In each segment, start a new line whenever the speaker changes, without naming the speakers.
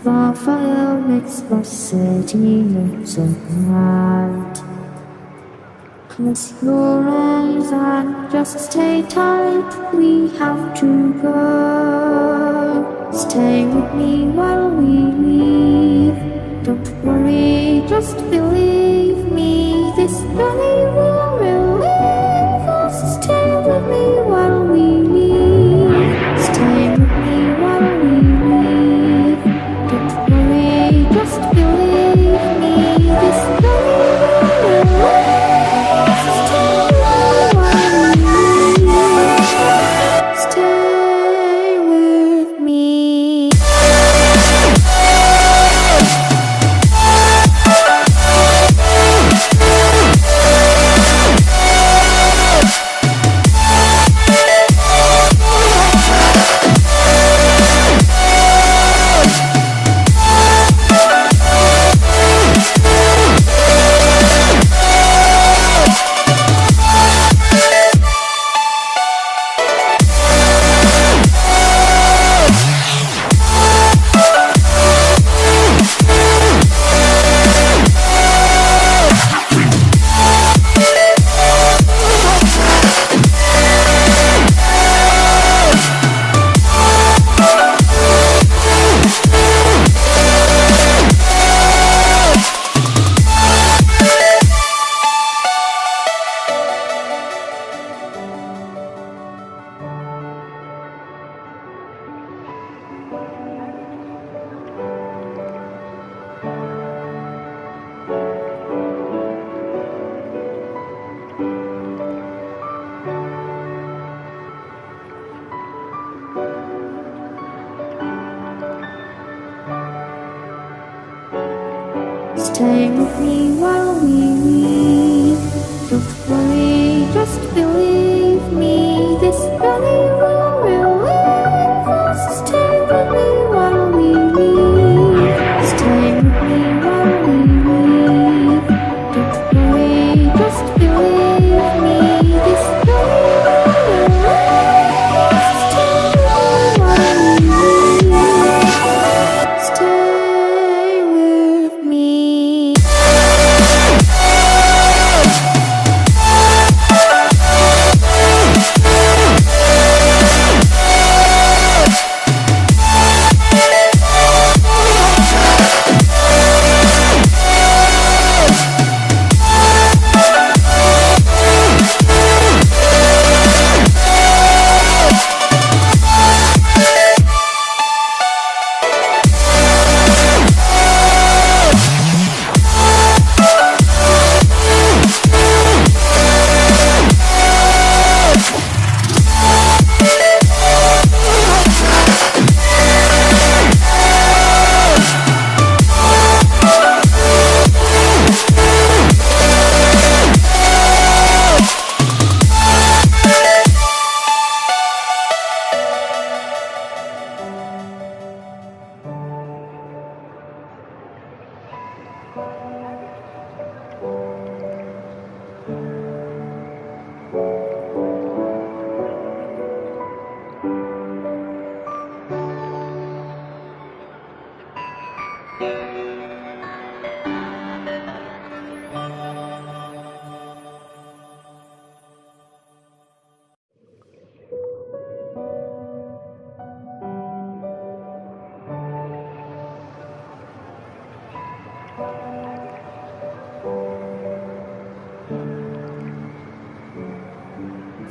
Và file mix và sẽ chỉ một giọt ngạt. Close your eyes and just stay tight. We have to go. Stay with me while we leave. Don't worry, just believe me. This journey will relieve us. Stay with me while we leave. Stay with me while we leave. Don't worry, just believe me. This journey will relieve us. Stay while we leave. Stay with me. Stay with me while we leave. Don't worry, just believe me. This journey will relieve us. Stay with me while we leave. Stay with me while we leave. Don't worry, just believe me. This journey will relieve us. Stay with me while we leave. Stay with me.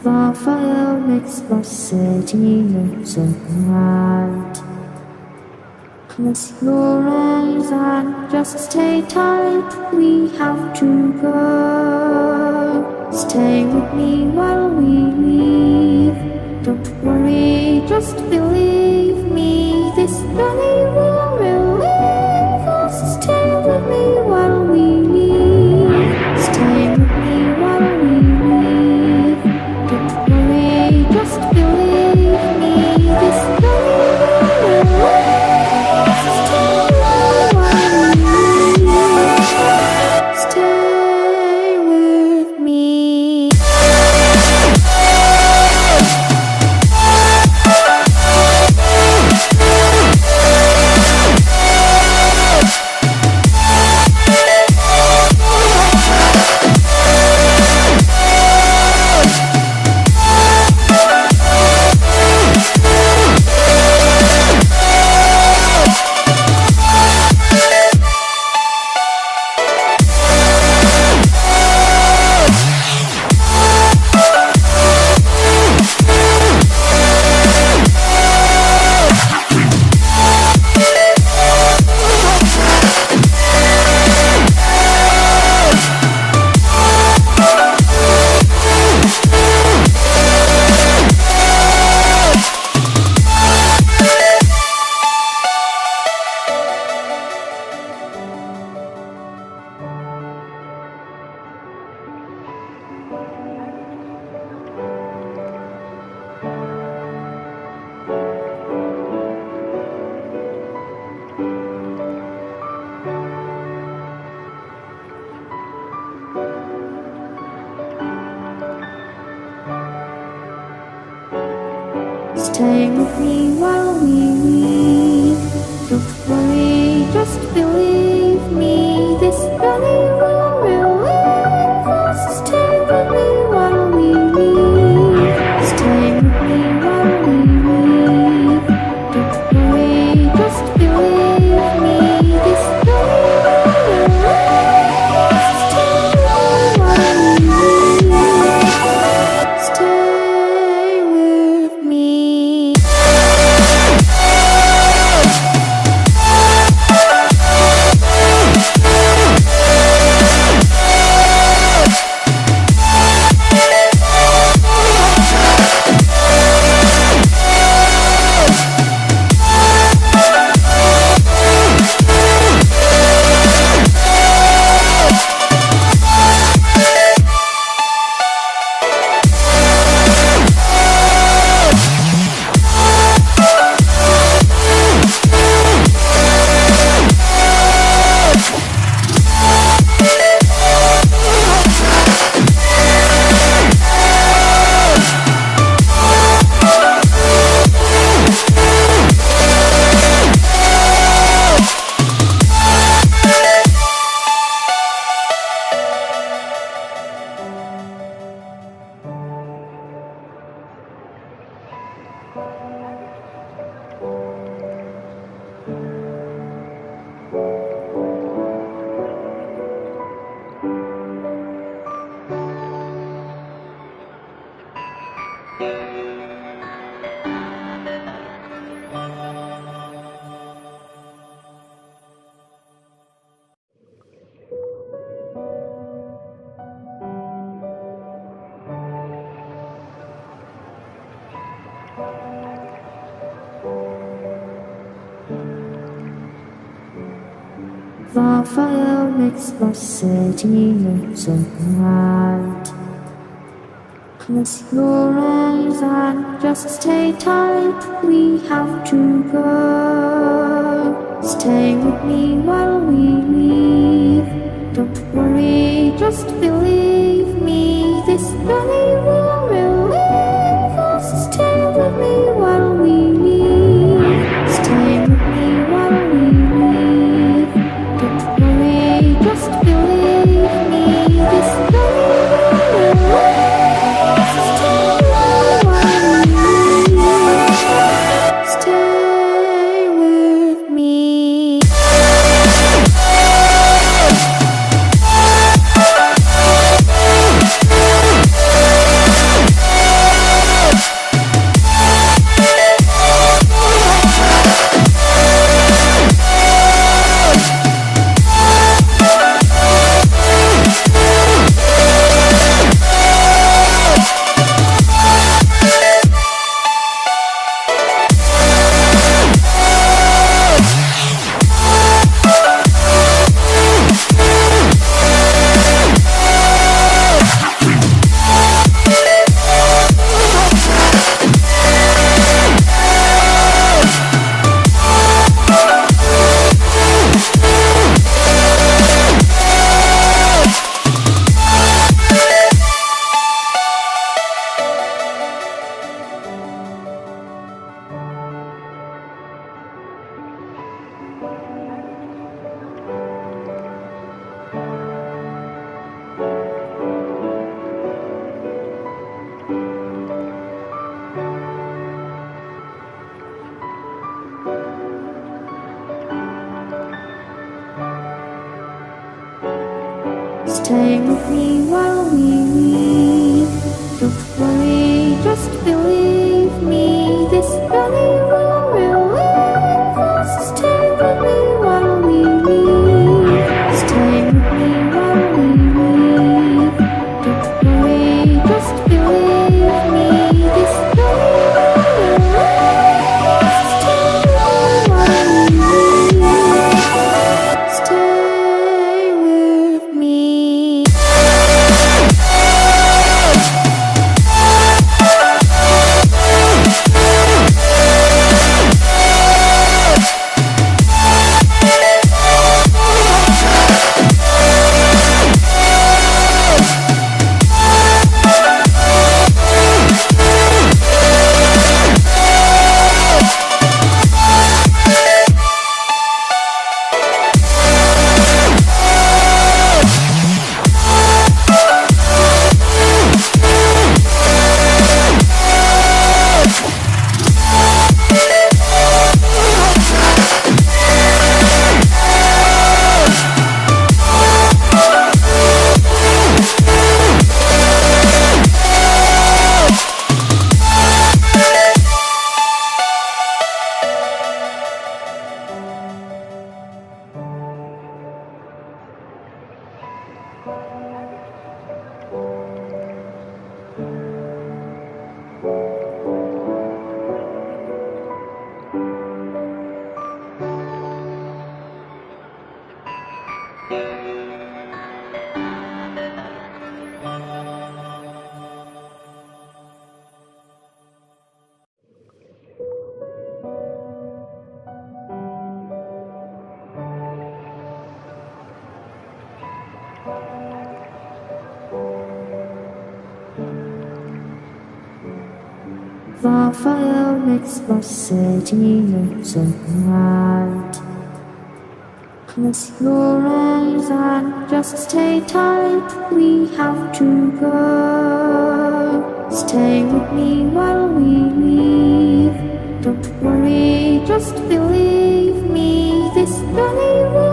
Và file mix và sẽ chỉ một giọt ngạt. Close your eyes and just stay tight. We have to go. Stay with me while we leave. Don't worry, just believe me. This journey will relieve us. Stay with me while we leave. Stay with me while we leave. Don't worry, just believe me. This journey will relieve us. Stay while we leave. Stay with me. Stay with me while we leave. Don't worry, just believe me. This journey will relieve us. Stay with me while we leave. Stay with me while we leave. Don't worry, just believe me. This journey will relieve us. Stay with me while we leave. Stay with me. Varför jag växt varse tiden så glad. Close your eyes and just stay tight. We have to go. Stay with me while we leave. Don't worry, just believe me. This journey will relieve us. Stay with me while we leave. Stay with me while we leave. Don't worry, just believe me. This journey will relieve us. Stay with me while we leave. Stay with me. Stay with me while we leave. Don't worry, just believe me. This journey will relieve us. Stay with me while we leave. Stay with me while we leave. Don't worry, just believe me. This journey will relieve us. Stay with me while we leave. Stay with me. The fire makes the city look so bright. Close your eyes and just stay tight. We have to go. Stay with me while we leave. Don't worry, just believe me. This journey will